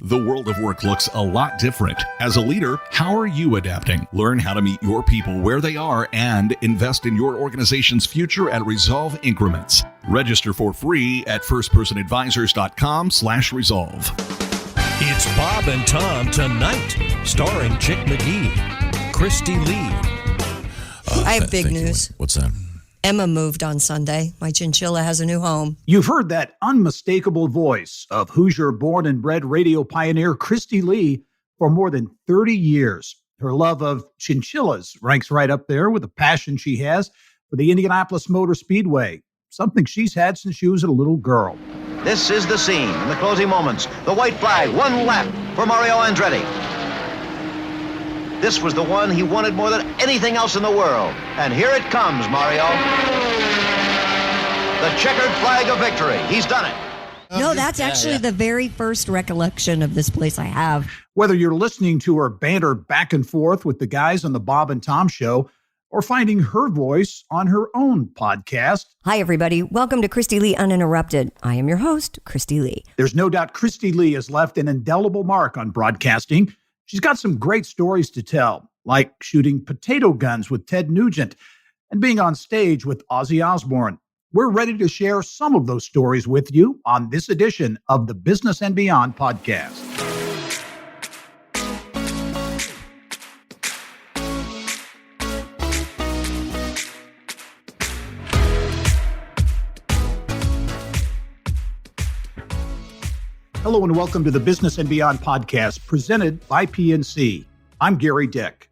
The world of work looks a lot different. As a leader, how are you adapting? Learn how to meet your people where they are and invest in your organization's future at Resolve Increments. Register for free at firstpersonadvisors.com/resolve. It's Bob and Tom Tonight, starring Chick McGee, Kristi Lee. I have big news. What's that? Emma moved on Sunday. My chinchilla has a new home. You've heard that unmistakable voice of Hoosier-born and bred radio pioneer Kristi Lee for more than 30 years. Her love of chinchillas ranks right up there with the passion she has for the Indianapolis Motor Speedway, something she's had since she was a little girl. This is the scene in the closing moments. The white flag, one lap for Mario Andretti. This was the one he wanted more than anything else in the world. And here it comes, Mario. The checkered flag of victory. He's done it. No, that's actually the very first recollection of this place I have. Whether you're listening to her banter back and forth with the guys on the Bob and Tom Show or finding her voice on her own podcast. Hi, everybody. Welcome to Kristi Lee Uninterrupted. I am your host, Kristi Lee. There's no doubt Kristi Lee has left an indelible mark on broadcasting. She's got some great stories to tell, like shooting potato guns with Ted Nugent and being on stage with Ozzie Osbourne. We're ready to share some of those stories with you on this edition of the Business and Beyond podcast. Hello and welcome to the Business and Beyond podcast presented by PNC. I'm Gary Dick.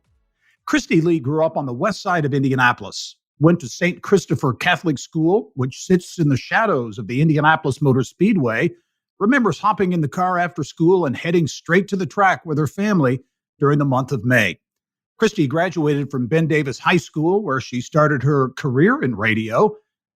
Kristi Lee grew up on the west side of Indianapolis, went to St. Christopher Catholic School, which sits in the shadows of the Indianapolis Motor Speedway, remembers hopping in the car after school and heading straight to the track with her family during the month of May. Kristi graduated from Ben Davis High School, where she started her career in radio,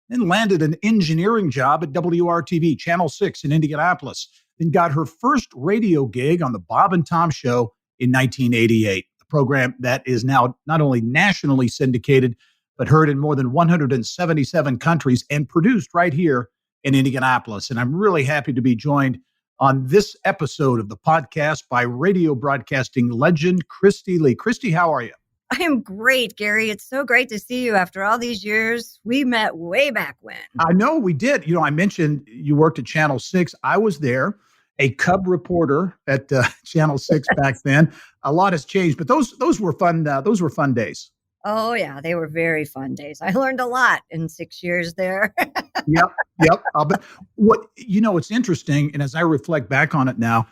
then landed an engineering job at WRTV Channel 6 in Indianapolis, then got her first radio gig on the Bob and Tom Show in 1988, a program that is now not only nationally syndicated, but heard in more than 177 countries and produced right here in Indianapolis. And I'm really happy to be joined on this episode of the podcast by radio broadcasting legend Kristi Lee. Kristi, how are you? I am great, Gary. It's so great to see you after all these years. We met way back when. I know we did. You know, I mentioned you worked at Channel 6. I was there, a Cub reporter at Channel 6 back then. A lot has changed, but those were fun. Those were fun days. Oh, yeah. They were very fun days. I learned a lot in 6 years there. Yep. But it's interesting. And as I reflect back on it now,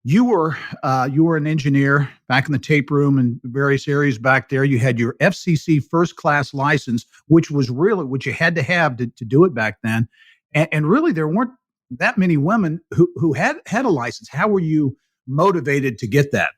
you were an engineer back in the tape room and various areas back there. You had your FCC first class license, which was really what you had to have to do it back then. And really, there weren't that many women who had a license. How were you motivated to get that?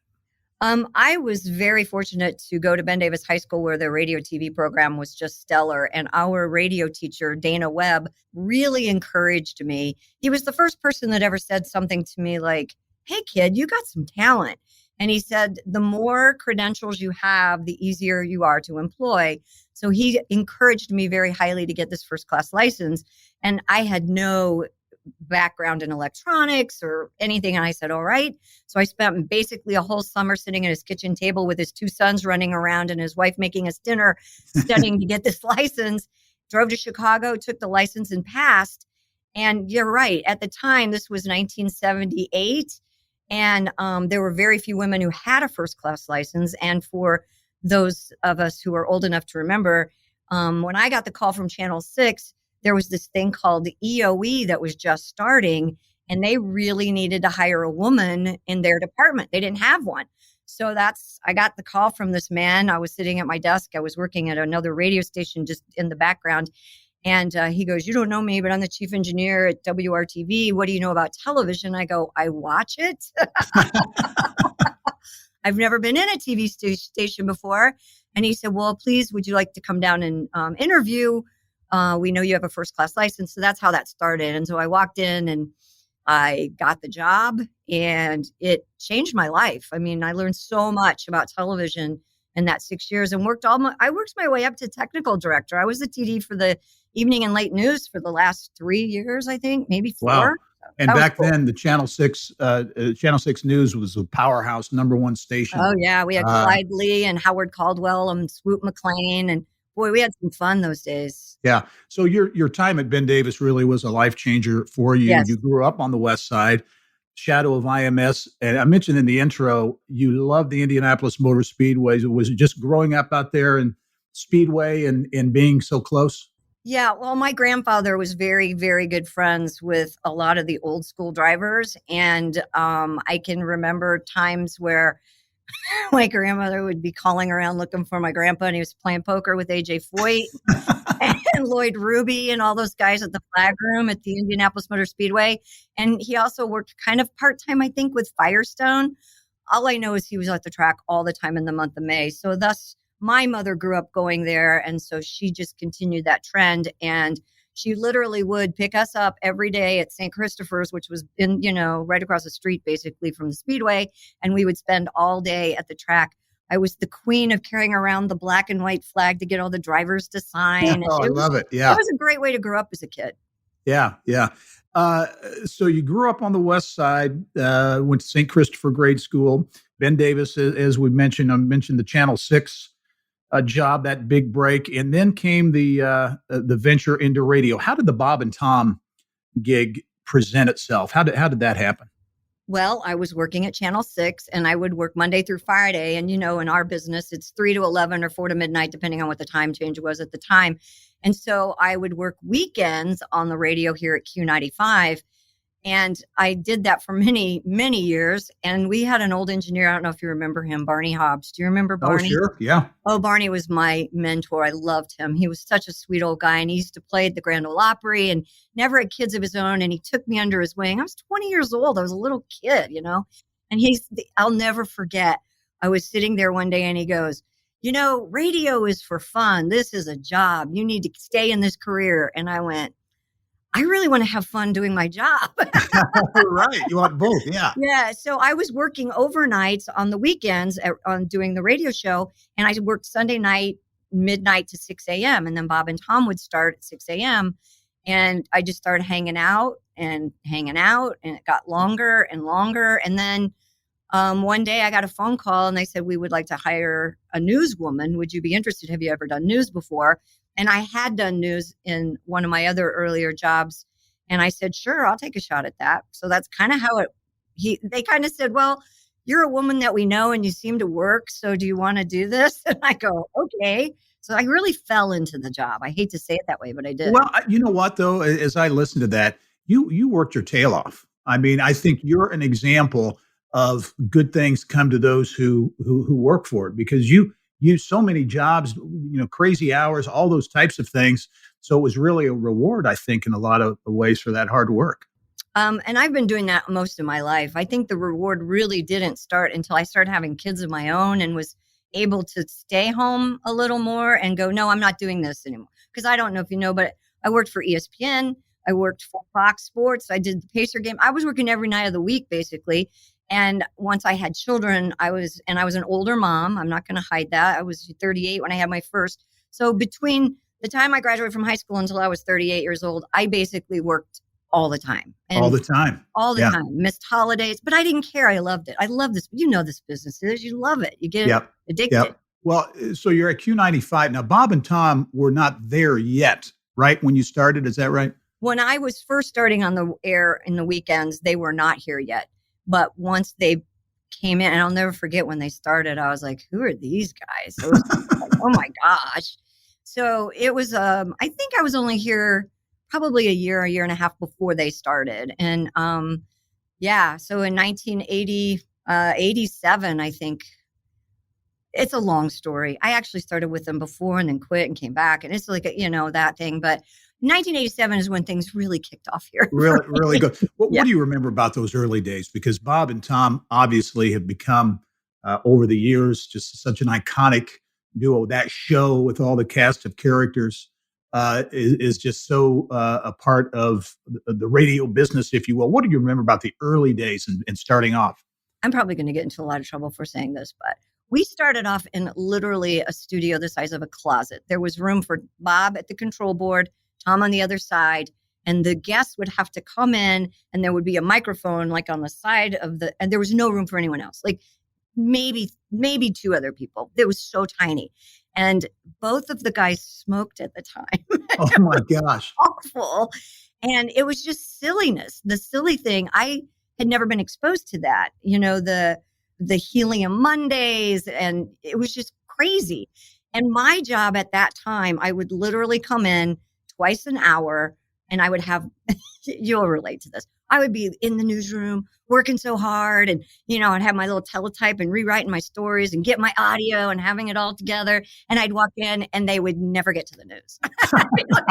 I was very fortunate to go to Ben Davis High School, where the radio TV program was just stellar. And our radio teacher, Dana Webb, really encouraged me. He was the first person that ever said something to me like, "Hey, kid, you got some talent." And he said, the more credentials you have, the easier you are to employ. So he encouraged me very highly to get this first class license. And I had no background in electronics or anything. And I said, all right. So I spent basically a whole summer sitting at his kitchen table with his two sons running around and his wife making us dinner, studying to get this license. Drove to Chicago, took the license and passed. And you're right. At the time, this was 1978. And there were very few women who had a first class license. And for those of us who are old enough to remember, when I got the call from Channel 6, there was this thing called the EOE that was just starting, and they really needed to hire a woman in their department. They didn't have one. So I got the call from this man. I was sitting at my desk. I was working at another radio station just in the background. And he goes, "You don't know me, but I'm the chief engineer at WRTV. What do you know about television?" I go, "I watch it." I've never been in a TV station before. And he said, "Well, please, would you like to come down and interview? We know you have a first class license." So that's how that started. And so I walked in and I got the job, and it changed my life. I mean, I learned so much about television in that 6 years and I worked my way up to technical director. I was the TD for the evening and late news for the last 3 years, I think, maybe 4. Wow. And back then, the Channel 6 News was a powerhouse #1 station. Oh, yeah. We had Clyde Lee and Howard Caldwell and Swoop McLean. And boy, we had some fun those days. Yeah. So your time at Ben Davis really was a life changer for you. Yes. You grew up on the West Side, shadow of IMS. And I mentioned in the intro, you loved the Indianapolis Motor Speedway. Was it just growing up out there in Speedway and being so close? Yeah, well, my grandfather was very, very good friends with a lot of the old school drivers. And I can remember times where my grandmother would be calling around looking for my grandpa, and he was playing poker with AJ Foyt and Lloyd Ruby and all those guys at the flag room at the Indianapolis Motor Speedway. And he also worked kind of part-time, I think, with Firestone. All I know is he was at the track all the time in the month of May. So thus, my mother grew up going there, and so she just continued that trend. And she literally would pick us up every day at St. Christopher's, which was in, right across the street, basically from the Speedway. And we would spend all day at the track. I was the queen of carrying around the black and white flag to get all the drivers to sign. Oh, I love it. Yeah. It was a great way to grow up as a kid. Yeah. Yeah. So you grew up on the West Side, went to St. Christopher grade school. Ben Davis, as we mentioned, I mentioned the Channel 6 job, that big break, and then came the venture into radio. How did the Bob and Tom gig present itself? How did that happen? Well, I was working at Channel 6, and I would work Monday through Friday. And, in our business, it's 3 to 11 or 4 to midnight, depending on what the time change was at the time. And so I would work weekends on the radio here at Q95. And I did that for many, many years. And we had an old engineer. I don't know if you remember him, Barney Hobbs. Do you remember Barney? Oh, sure. Yeah. Oh, Barney was my mentor. I loved him. He was such a sweet old guy. And he used to play at the Grand Ole Opry and never had kids of his own. And he took me under his wing. I was 20 years old. I was a little kid, And I'll never forget. I was sitting there one day and he goes, radio is for fun. This is a job. You need to stay in this career. And I went, I really want to have fun doing my job. Right. You want both. Yeah. Yeah. So I was working overnights on the weekends on doing the radio show. And I worked Sunday night, midnight to 6 a.m. And then Bob and Tom would start at 6 a.m. And I just started hanging out. And it got longer and longer. And then one day I got a phone call and they said, we would like to hire a newswoman. Would you be interested? Have you ever done news before? And I had done news in one of my other earlier jobs. And I said, sure, I'll take a shot at that. So that's kind of how they kind of said, well, you're a woman that we know and you seem to work. So do you want to do this? And I go, okay. So I really fell into the job. I hate to say it that way, but I did. Well, you know what, though, as I listened to that, you worked your tail off. I mean, I think you're an example of good things come to those who work for it, because you so many jobs, crazy hours, all those types of things. So it was really a reward, I think, in a lot of ways for that hard work. And I've been doing that most of my life. I think the reward really didn't start until I started having kids of my own and was able to stay home a little more and go, no, I'm not doing this anymore. Because I don't know if you know, but I worked for ESPN. I worked for Fox Sports. I did the Pacer game. I was working every night of the week, basically. And once I had children, I was an older mom. I'm not going to hide that. I was 38 when I had my first. So between the time I graduated from high school until I was 38 years old, I basically worked all the time. All the time. Time. Missed holidays, but I didn't care. I loved it. I love this. This business is. You love it. You get addicted. Yep. Well, so you're at Q95. Now, Bob and Tom were not there yet, right? When you started, is that right? When I was first starting on the air in the weekends, they were not here yet. But once they came in, and I'll never forget when they started, I was like, who are these guys? It was like, oh my gosh. So it was, I think I was only here probably a year and a half before they started. And so in 1987, I think, it's a long story. I actually started with them before and then quit and came back. And it's like, that thing. But 1987 is when things really kicked off here. Really good. What do you remember about those early days? Because Bob and Tom obviously have become, over the years, just such an iconic duo. That show with all the cast of characters is just so a part of the radio business, if you will. What do you remember about the early days and starting off? I'm probably going to get into a lot of trouble for saying this, but we started off in literally a studio the size of a closet. There was room for Bob at the control board, Tom on the other side, and the guests would have to come in, and there would be a microphone like on the side of and there was no room for anyone else. Like maybe 2 other people. It was so tiny. And both of the guys smoked at the time. Oh my gosh. Awful. And it was just silliness. The silly thing, I had never been exposed to that. The Helium Mondays, and it was just crazy. And my job at that time, I would literally come in twice an hour, and I would have, you'll relate to this. I would be in the newsroom working so hard, and, I'd have my little teletype and rewriting my stories and get my audio and having it all together. And I'd walk in and they would never get to the news. Like, oh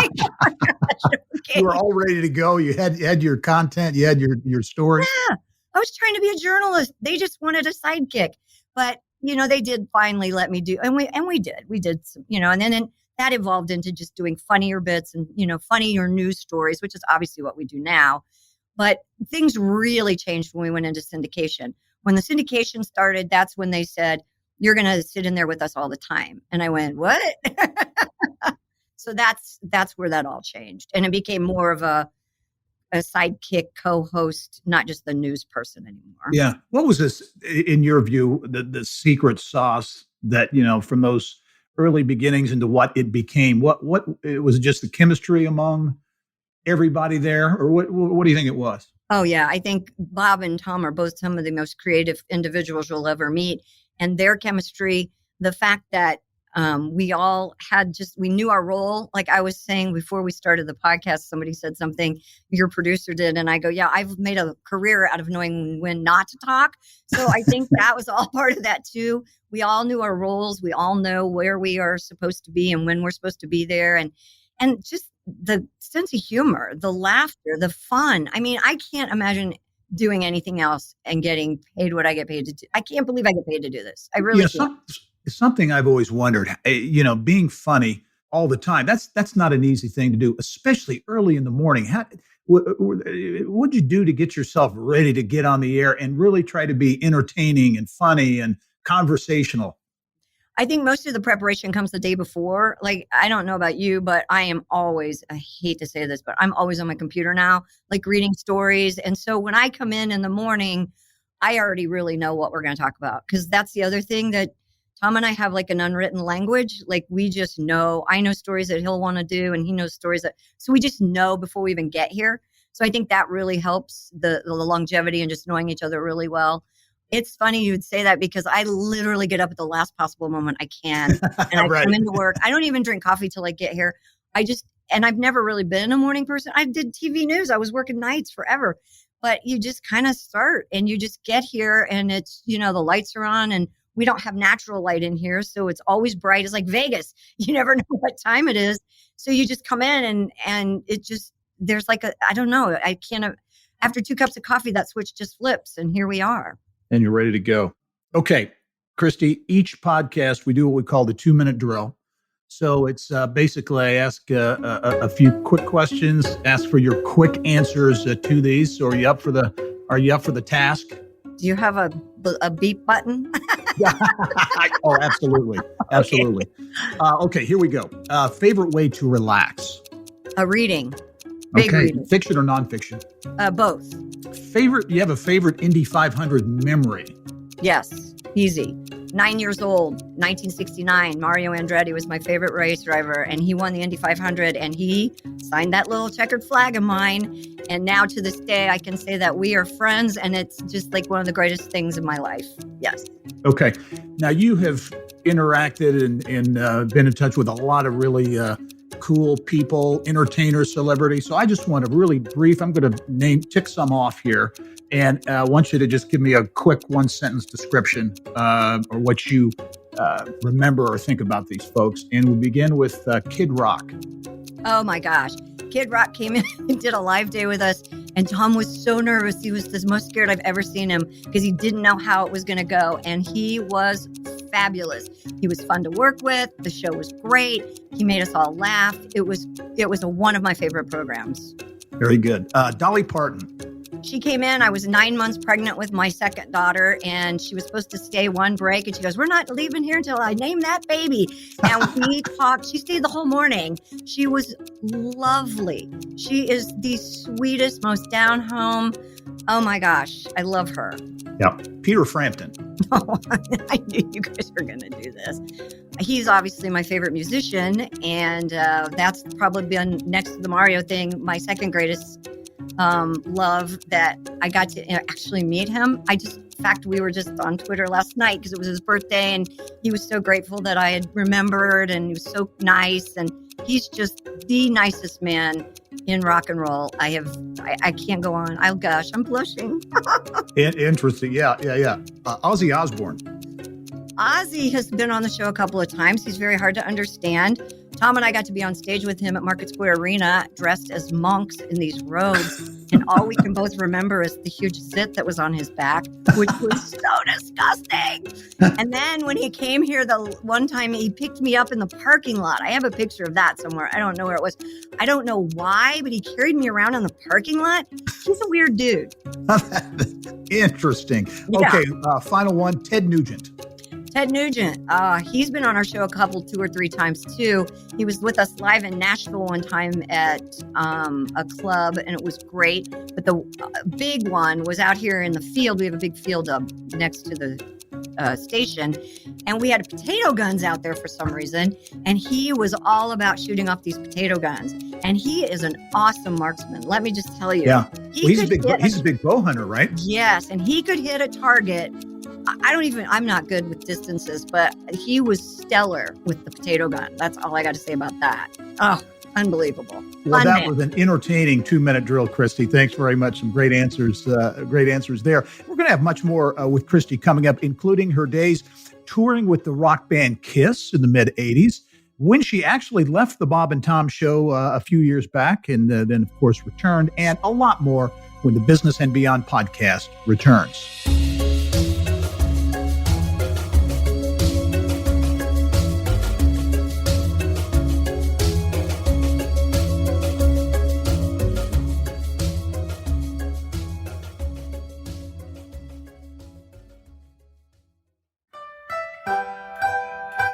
gosh, okay. You were all ready to go. You had your content, you had your story. Yeah. I was trying to be a journalist. They just wanted a sidekick, but they did finally let me do, and we did some, and then that evolved into just doing funnier bits and, funnier news stories, which is obviously what we do now. But things really changed when we went into syndication. When the syndication started, that's when they said, you're going to sit in there with us all the time. And I went, what? So that's where that all changed. And it became more of a sidekick co-host, not just the news person anymore. Yeah. What was this, in your view, the secret sauce that, from those early beginnings into what it became? What was it, just the chemistry among everybody there, or what do you think it was? Oh yeah, I think Bob and Tom are both some of the most creative individuals you'll ever meet, and their chemistry, the fact that we all we knew our role. Like I was saying before we started the podcast, somebody said something, your producer did, and I go, yeah, I've made a career out of knowing when not to talk. So I think that was all part of that too. We all knew our roles. We all know where we are supposed to be and when we're supposed to be there, and just the sense of humor, the laughter, the fun. I mean, I can't imagine doing anything else and getting paid what I get paid to do. I can't believe I get paid to do this. I really can't. It's something I've always wondered, being funny all the time. That's not an easy thing to do, especially early in the morning. What'd you do to get yourself ready to get on the air and really try to be entertaining and funny and conversational? I think most of the preparation comes the day before. Like, I don't know about you, but I am always, I hate to say this, but I'm always on my computer now, like reading stories. And so when I come in the morning, I already really know what we're going to talk about. Because that's the other thing, that Tom and I have like an unwritten language. Like we just know, I know stories that he'll want to do, and he knows stories so we just know before we even get here. So I think that really helps the longevity and just knowing each other really well. It's funny you would say that, because I literally get up at the last possible moment I can, and I come into work. I don't even drink coffee till I get here. And I've never really been a morning person. I did TV news. I was working nights forever, but you just kind of start and you just get here, and it's, the lights are on, and we don't have natural light in here. So it's always bright. It's like Vegas. You never know what time it is. So you just come in and it just, there's like I don't know. I can't, after 2 cups of coffee, that switch just flips, and here we are. And you're ready to go. Okay, Kristi, each podcast, we do what we call the 2-minute drill. So it's basically, I ask a few quick questions, ask for your quick answers to these. So are you up for the task? Do you have a beep button? Oh, absolutely. Absolutely. Okay, here we go. Favorite way to relax? Reading. Big reading. Fiction or nonfiction? Both. You have a favorite Indy 500 memory? Yes, easy. 9 years old, 1969. Mario Andretti was my favorite race driver, and he won the Indy 500, and he signed that little checkered flag of mine. And now to this day, I can say that we are friends, and it's just like one of the greatest things in my life. Yes. Okay. Now you have interacted and been in touch with a lot of really cool people, entertainers, celebrities. So I just want to really brief, I'm going to tick some off here. And I want you to just give me a quick 1-sentence description or what you remember or think about these folks. And we'll begin with Kid Rock. Oh my gosh. Kid Rock came in and did a live day with us. And Tom was so nervous. He was the most scared I've ever seen him, because he didn't know how it was going to go. And he was fabulous. He was fun to work with. The show was great. He made us all laugh. It was one of my favorite programs. Very good. Dolly Parton. She came in, I was 9 months pregnant with my second daughter, and she was supposed to stay one break. And she goes, we're not leaving here until I name that baby. And we talked. She stayed the whole morning. She was lovely. She is the sweetest, most down home. Oh my gosh, I love her. Yeah. Peter Frampton. Oh, I knew you guys were going to do this. He's obviously my favorite musician, and that's probably been, next to the Mario thing, my second greatest love, that I got to actually meet him. In fact, we were just on Twitter last night because it was his birthday, and he was so grateful that I had remembered, and he was so nice, and he's just the nicest man in rock and roll. I can't go on. I'll gush. I'm blushing. Interesting. Yeah. Ozzie Osbourne. Ozzie has been on the show a couple of times. He's very hard to understand. Tom and I got to be on stage with him at Market Square Arena, dressed as monks in these robes. And all we can both remember is the huge zit that was on his back, which was so disgusting. And then when he came here the one time, he picked me up in the parking lot. I have a picture of that somewhere. I don't know where it was. I don't know why, but he carried me around in the parking lot. He's a weird dude. Interesting. Yeah. Okay, final one, Ted Nugent. Ted Nugent, he's been on our show 2 or 3 times too. He was with us live in Nashville one time at a club, and it was great. But the big one was out here in the field. We have a big field up next to the station, and we had potato guns out there for some reason. And he was all about shooting off these potato guns. And he is an awesome marksman. Let me just tell you. Yeah, he's a big bow hunter, right? Yes, and he could hit a target. I'm not good with distances, but he was stellar with the potato gun. That's all I got to say about that. Oh, unbelievable. Well, that was an entertaining 2-minute drill, Kristi. Thanks very much. Some great answers there. We're going to have much more with Kristi coming up, including her days touring with the rock band Kiss in the mid-'80s, when she actually left the Bob and Tom show a few years back, and then, of course, returned, and a lot more when the Business and Beyond podcast returns.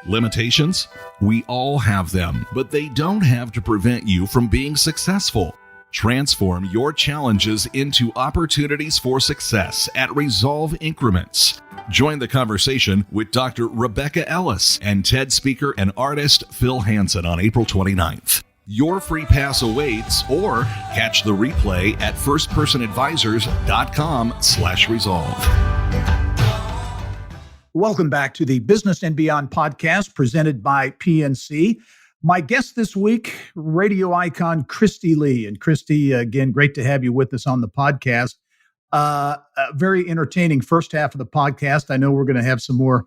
Limitations? We all have them, but they don't have to prevent you from being successful. Transform your challenges into opportunities for success at Resolve Increments. Join the conversation with Dr. Rebecca Ellis and TED speaker and artist Phil Hansen on April 29th. Your free pass awaits, or catch the replay at firstpersonadvisors.com/resolve. Welcome back to the Business and Beyond podcast presented by PNC. My guest this week, radio icon Kristi Lee. And Kristi, again, great to have you with us on the podcast. A very entertaining first half of the podcast. I know we're going to have some more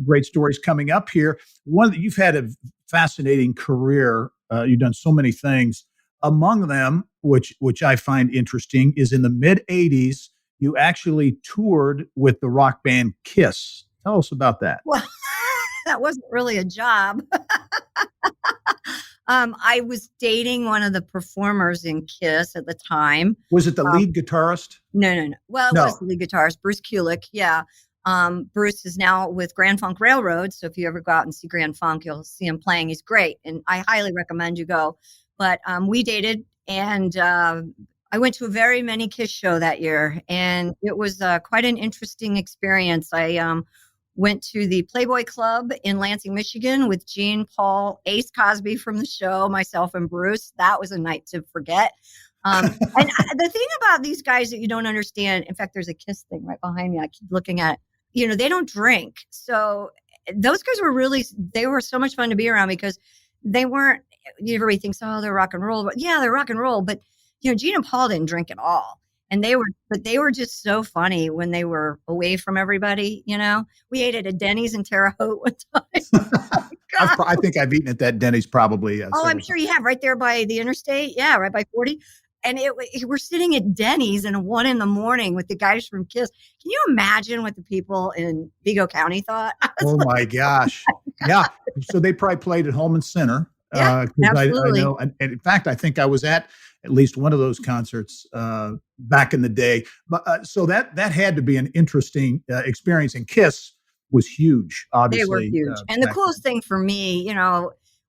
great stories coming up here. You've had a fascinating career. You've done so many things. Among them, which I find interesting, is in the mid-'80s, you actually toured with the rock band Kiss. Tell us about that. Well, that wasn't really a job. I was dating one of the performers in Kiss at the time. Was it the lead guitarist? No. Well, it was the lead guitarist, Bruce Kulick. Yeah. Bruce is now with Grand Funk Railroad. So if you ever go out and see Grand Funk, you'll see him playing. He's great. And I highly recommend you go. But we dated, and I went to a very many Kiss show that year. And it was quite an interesting experience. I went to the Playboy Club in Lansing, Michigan with Gene, Paul, Ace Cosby from the show, myself, and Bruce. That was a night to forget. And the thing about these guys that you don't understand, in fact, there's a Kiss thing right behind me. I keep looking at it. They don't drink. So those guys they were so much fun to be around because they weren't, everybody thinks, oh, they're rock and roll. But yeah, they're rock and roll. But, Gene and Paul didn't drink at all. And they were just so funny when they were away from everybody. We ate at a Denny's in Terre Haute one time. I think I've eaten at that Denny's probably. I'm sure you have, right there by the interstate. Yeah, right by 40. And we're sitting at Denny's at 1 a.m. with the guys from Kiss. Can you imagine what the people in Vigo County thought? Oh my gosh. Yeah. So they probably played at Holman Center. Yeah, absolutely. I know. And in fact, I think I was at at least one of those concerts back in the day. But so that had to be an interesting experience. And Kiss was huge, obviously. They were huge. And the coolest thing for me,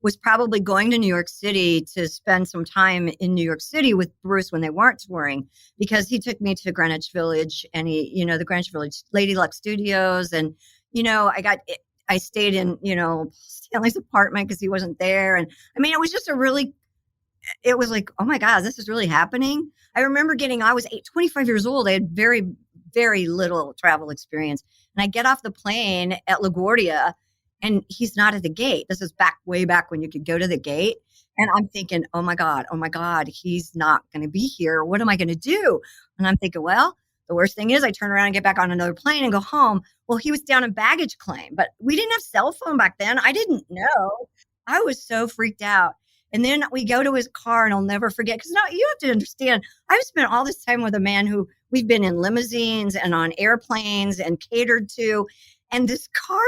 was probably going to New York City to spend some time in New York City with Bruce when they weren't touring, because he took me to Greenwich Village and the Greenwich Village Lady Luck Studios. And, I stayed in, Stanley's apartment because he wasn't there. And I mean, it was just it was like, oh my God, this is really happening. I remember I was 25 years old. I had very, very little travel experience. And I get off the plane at LaGuardia and he's not at the gate. This is way back when you could go to the gate. And I'm thinking, oh my God, he's not going to be here. What am I going to do? And I'm thinking, well, the worst thing is I turn around and get back on another plane and go home. Well, he was down in baggage claim, but we didn't have cell phone back then. I didn't know. I was so freaked out. And then we go to his car and I'll never forget, because now you have to understand, I've spent all this time with a man who we've been in limousines and on airplanes and catered to. And this car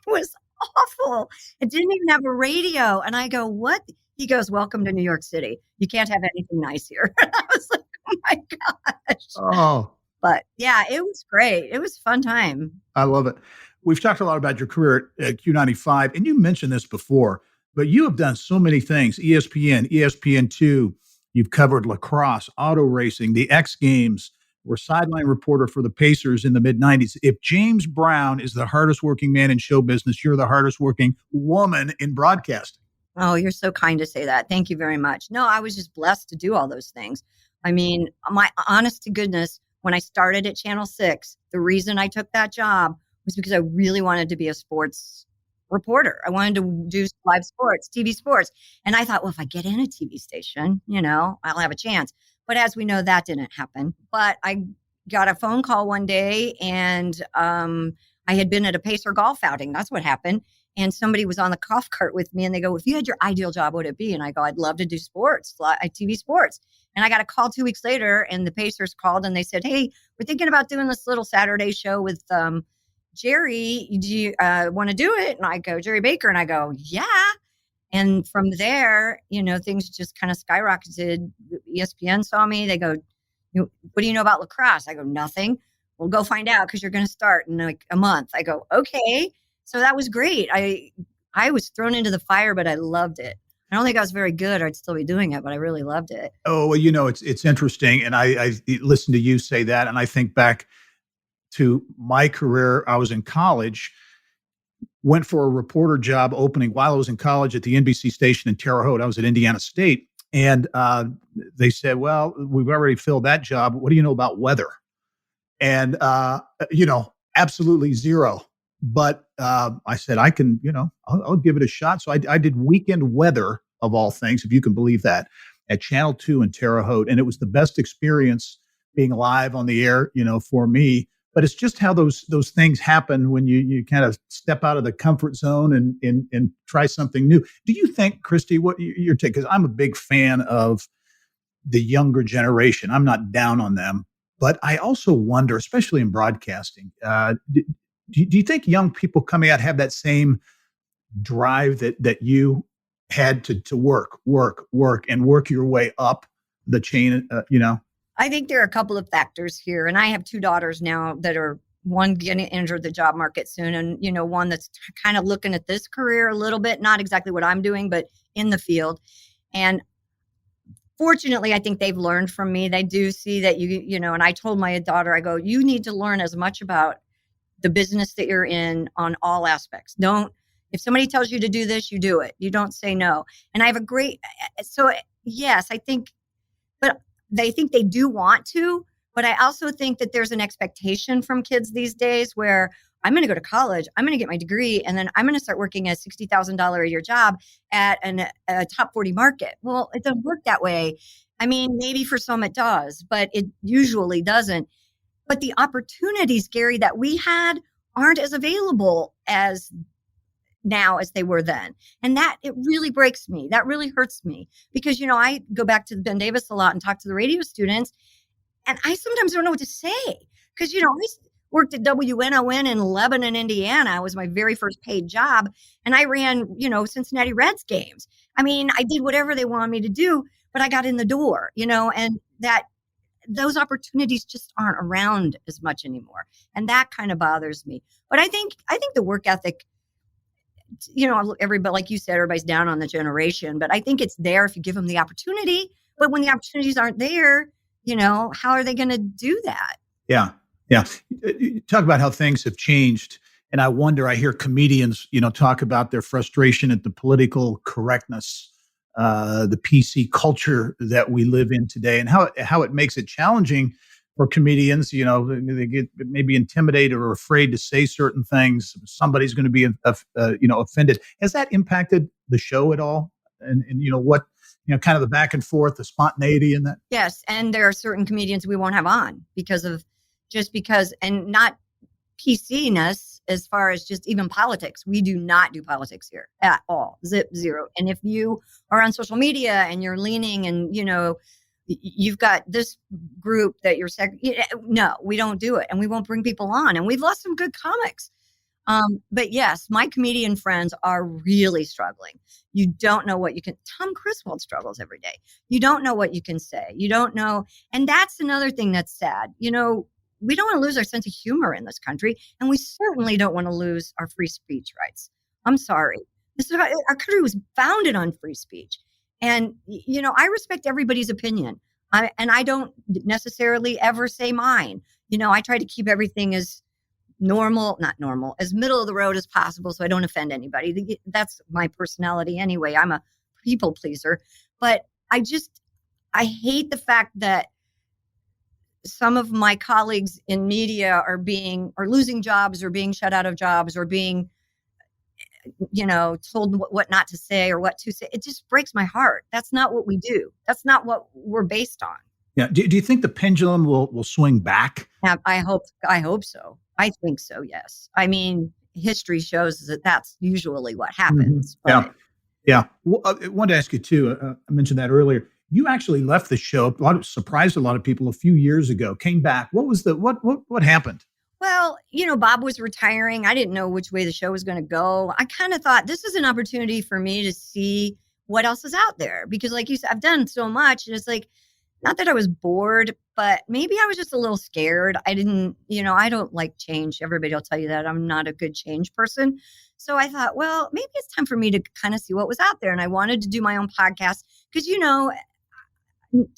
was awful. It didn't even have a radio. And I go, what? He goes, welcome to New York City. You can't have anything nice here. I was like, oh my gosh. Oh. But yeah, it was great. It was a fun time. I love it. We've talked a lot about your career at Q95, and you mentioned this before, but you have done so many things. ESPN, ESPN2, you've covered lacrosse, auto racing, the X Games, were sideline reporter for the Pacers in the mid-'90s. If James Brown is the hardest working man in show business, you're the hardest working woman in broadcasting. Oh, you're so kind to say that. Thank you very much. No, I was just blessed to do all those things. I mean, my honest to goodness, when I started at Channel 6, the reason I took that job was because I really wanted to be a sports reporter. I wanted to do live sports, TV sports. And I thought, well, if I get in a TV station, I'll have a chance. But as we know, that didn't happen. But I got a phone call one day and I had been at a Pacer golf outing. That's what happened. And somebody was on the golf cart with me and they go, if you had your ideal job, what would it be? And I go, I'd love to do sports, TV sports. And I got a call 2 weeks later and the Pacers called and they said, hey, we're thinking about doing this little Saturday show with Jerry. Do you want to do it? And I go, Jerry Baker. And I go, yeah. And from there, things just kind of skyrocketed. ESPN saw me. They go, what do you know about lacrosse? I go, nothing. We'll go find out because you're going to start in like a month. I go, okay. So that was great. I was thrown into the fire, but I loved it. I don't think I was very good or I'd still be doing it, but I really loved it. Oh, well, it's interesting. And I listened to you say that. And I think back to my career. I was in college, went for a reporter job opening while I was in college at the NBC station in Terre Haute. I was at Indiana State. And they said, well, we've already filled that job. What do you know about weather? And, absolutely zero. But I said, I can, I'll give it a shot. So I did weekend weather, of all things, if you can believe that, at Channel 2 in Terre Haute. And it was the best experience being live on the air, for me. But it's just how those things happen when you kind of step out of the comfort zone and try something new. Do you think, Kristi, what your take? Because I'm a big fan of the younger generation. I'm not down on them. But I also wonder, especially in broadcasting, do you think young people coming out have that same drive that you had to work and work your way up the chain, I think there are a couple of factors here. And I have two daughters now that are one getting enter the job market soon. And, one that's kind of looking at this career a little bit, not exactly what I'm doing, but in the field. And fortunately, I think they've learned from me. They do see that, and I told my daughter, I go, you need to learn as much about the business that you're in on all aspects. If somebody tells you to do this, you do it. You don't say no. And I have yes, I think, but they think they do want to, but I also think that there's an expectation from kids these days where I'm going to go to college, I'm going to get my degree, and then I'm going to start working a $60,000 a year job at a top 40 market. Well, it doesn't work that way. I mean, maybe for some it does, but it usually doesn't. But the opportunities, Gary, that we had aren't as available as now as they were then. And that, it really breaks me. That really hurts me because, I go back to Ben Davis a lot and talk to the radio students. And I sometimes don't know what to say because, I worked at WNON in Lebanon, Indiana. It was my very first paid job. And I ran, Cincinnati Reds games. I mean, I did whatever they wanted me to do. but I got in the door, and that those opportunities just aren't around as much anymore. And that kind of bothers me. But I think the work ethic, everybody, like you said, everybody's down on the generation, but I think it's there if you give them the opportunity. But when the opportunities aren't there, how are they going to do that? Yeah. Yeah. You talk about how things have changed. And I hear comedians, talk about their frustration at the political correctness, the PC culture that we live in today, and how it makes it challenging for comedians. They get maybe intimidated or afraid to say certain things. Somebody's going to be, offended. Has that impacted the show at all? And what, kind of the back and forth, the spontaneity in that? Yes. And there are certain comedians we won't have on because, and not PC-ness as far as just even politics. We do not do politics here at all. Zero. And if you are on social media and you're leaning and, you've got this group that you're no, we don't do it. And we won't bring people on. And we've lost some good comics. But yes, my comedian friends are really struggling. You don't know what you can. Tom Griswold struggles every day. You don't know what you can say. You don't know. And that's another thing that's sad. We don't want to lose our sense of humor in this country. And we certainly don't want to lose our free speech rights. I'm sorry. Our country was founded on free speech. And, I respect everybody's opinion. And I don't necessarily ever say mine. I try to keep everything as as middle of the road as possible so I don't offend anybody. That's my personality anyway. I'm a people pleaser. But I hate the fact that some of my colleagues in media are losing jobs or being shut out of jobs or being, told what not to say or what to say. It just breaks my heart. That's not what we do. That's not what we're based on. Yeah. Do you think the pendulum will swing back? I hope so. I think so. Yes. I mean, history shows that that's usually what happens. Mm-hmm. Yeah. Well, I wanted to ask you too. I mentioned that earlier. You actually left the show. Surprised a lot of people a few years ago. Came back. What was what happened? Well, Bob was retiring. I didn't know which way the show was going to go. I kind of thought this is an opportunity for me to see what else is out there because, like you said, I've done so much, and it's like, not that I was bored, but maybe I was just a little scared. I didn't, I don't like change. Everybody will tell you that I'm not a good change person. So I thought, well, maybe it's time for me to kind of see what was out there. And I wanted to do my own podcast because,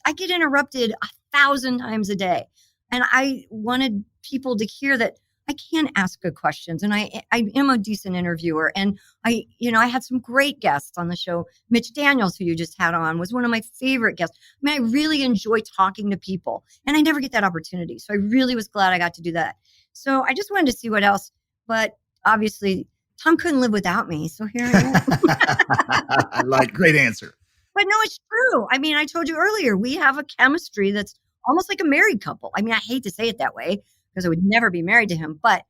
I get interrupted 1,000 times a day. And I wanted people to hear that I can ask good questions and I am a decent interviewer. And I had some great guests on the show. Mitch Daniels, who you just had on, was one of my favorite guests. I mean, I really enjoy talking to people and I never get that opportunity. So I really was glad I got to do that. So I just wanted to see what else, but obviously Tom couldn't live without me. So here I am. Great answer. But no, it's true. I mean, I told you earlier, we have a chemistry that's almost like a married couple. I mean, I hate to say it that way because I would never be married to him, but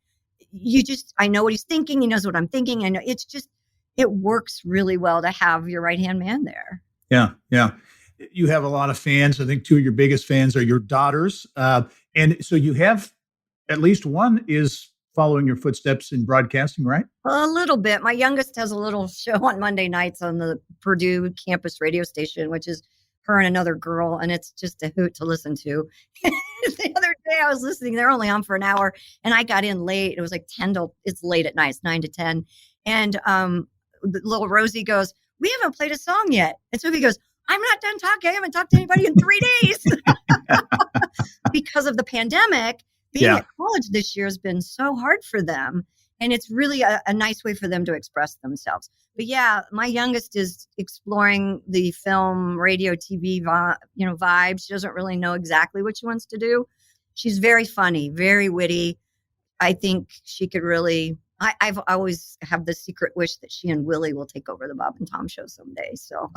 I know what he's thinking. He knows what I'm thinking. I know it works really well to have your right-hand man there. Yeah. Yeah. You have a lot of fans. I think two of your biggest fans are your daughters. And so you have at least one is following your footsteps in broadcasting, right? A little bit. My youngest has a little show on Monday nights on the Purdue campus radio station, which is her and another girl, and it's just a hoot to listen to. The other day I was listening, they're only on for an hour, and I got in late. It was like 10 till, it's late at night, it's 9 to 10. And little Rosie goes, "We haven't played a song yet." And Sophie goes, "I'm not done talking. I haven't talked to anybody in 3 days." Because of the pandemic, being at college this year has been so hard for them. And it's really a nice way for them to express themselves. But yeah, my youngest is exploring the film, radio, TV, vibe. She doesn't really know exactly what she wants to do. She's very funny, very witty. I think she could really, I've always have the secret wish that she and Willie will take over the Bob and Tom show someday. So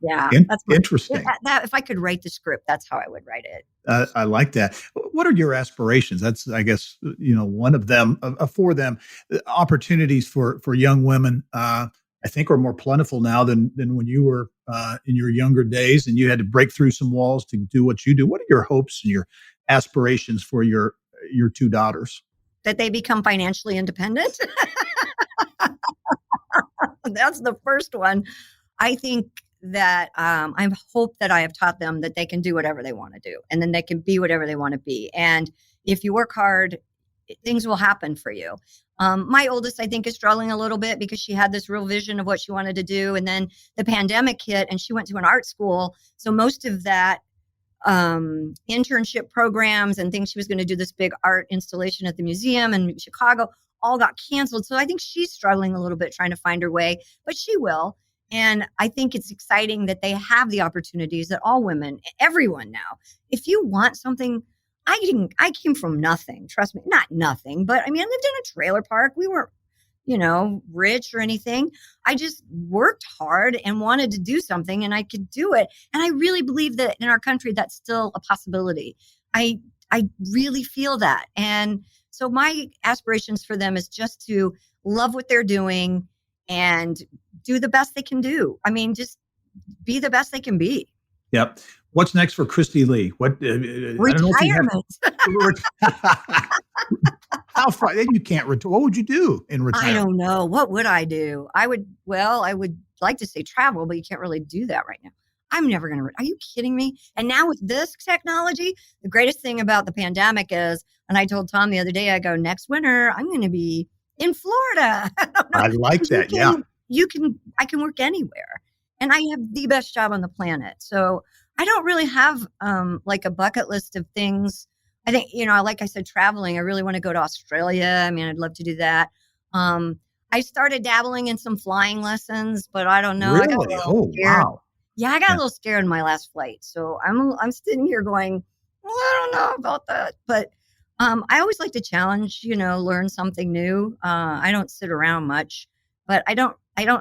yeah, that's interesting. If I could write the script, that's how I would write it. I like that. What are your aspirations? That's, I guess, one of them, for them. Opportunities for young women, I think, are more plentiful now than when you were in your younger days and you had to break through some walls to do what you do. What are your hopes and your aspirations for your two daughters? That they become financially independent. That's the first one. I think that I hope that I have taught them that they can do whatever they want to do, and then they can be whatever they want to be. And if you work hard, things will happen for you. My oldest, I think, is struggling a little bit because she had this real vision of what she wanted to do. And then the pandemic hit and she went to an art school. So most of that internship programs and things, she was going to do this big art installation at the museum in Chicago, all got canceled. So I think she's struggling a little bit trying to find her way, but she will. And I think it's exciting that they have the opportunities that all women, everyone now, if you want something, I came from nothing, trust me, not nothing, but I mean, I lived in a trailer park. We weren't, rich or anything. I just worked hard and wanted to do something and I could do it. And I really believe that in our country, that's still a possibility. I really feel that. And so my aspirations for them is just to love what they're doing and do the best they can do. I mean, just be the best they can be. Yep. What's next for Kristi Lee? What retirement? How far? Then you can't retire. What would you do in retirement? I don't know. What would I do? I would like to say travel, but you can't really do that right now. I'm never going to. Are you kidding me? And now with this technology, the greatest thing about the pandemic is, and I told Tom the other day, I go, next winter, I'm going to be in Florida. I like that. I can work anywhere. And I have the best job on the planet. So I don't really have like a bucket list of things. I think, like I said, traveling, I really want to go to Australia. I mean, I'd love to do that. I started dabbling in some flying lessons, but I don't know. Really? I got a little scared. Wow. Yeah, I got a little scared in my last flight. So I'm sitting here going, well, I don't know about that. But I always like to challenge, learn something new. I don't sit around much, but I don't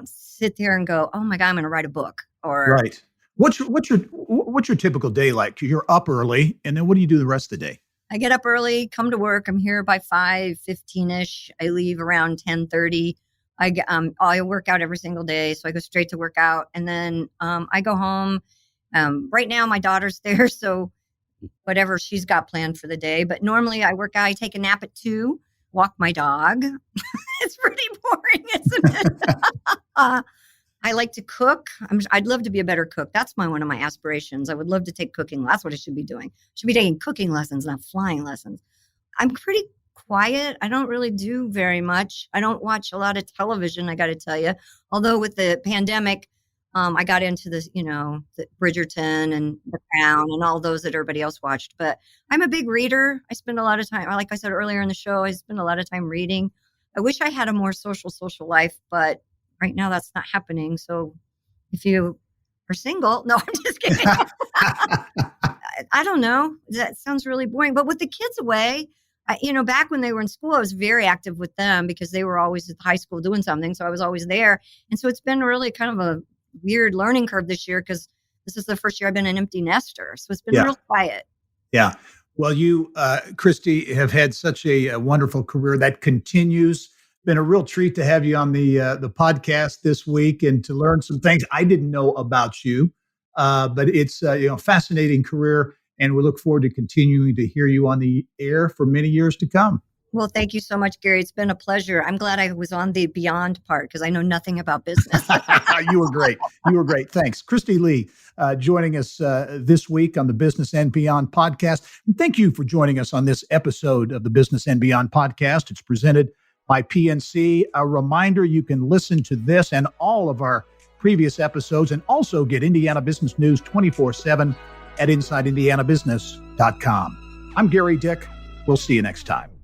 sit there and go, oh my God, I'm going to write a book. Or right. What's your typical day like? You're up early, and then what do you do the rest of the day? I get up early, come to work. I'm here by 5:15ish. I leave around 10:30. I work out every single day, so I go straight to work out, and then I go home. Right now, my daughter's there, so whatever she's got planned for the day. But normally, I work out. I take a nap at 2, walk my dog. It's pretty boring, isn't it? I like to cook. I'd love to be a better cook. That's one of my aspirations. I would love to take cooking. That's what I should be doing. I should be taking cooking lessons, not flying lessons. I'm pretty quiet. I don't really do very much. I don't watch a lot of television, I got to tell you. Although with the pandemic, I got into this, the Bridgerton and The Crown and all those that everybody else watched. But I'm a big reader. I spend a lot of time, like I said earlier in the show, I spend a lot of time reading. I wish I had a more social life, but right now that's not happening. So if you are single, no, I'm just kidding. I don't know. That sounds really boring. But with the kids away, back when they were in school, I was very active with them because they were always at high school doing something. So I was always there. And so it's been really kind of a weird learning curve this year because this is the first year I've been an empty nester. So it's been real quiet. Yeah. Well, you, Kristi, have had such a wonderful career that continues. Been a real treat to have you on the podcast this week and to learn some things I didn't know about you. But it's a fascinating career, and we look forward to continuing to hear you on the air for many years to come. Well, thank you so much, Gary. It's been a pleasure. I'm glad I was on the Beyond part because I know nothing about business. You were great. Thanks. Kristi Lee joining us this week on the Business and Beyond podcast. And thank you for joining us on this episode of the Business and Beyond podcast. It's presented by PNC. A reminder, you can listen to this and all of our previous episodes and also get Indiana business news 24/7 at InsideIndianaBusiness.com. I'm Gary Dick. We'll see you next time.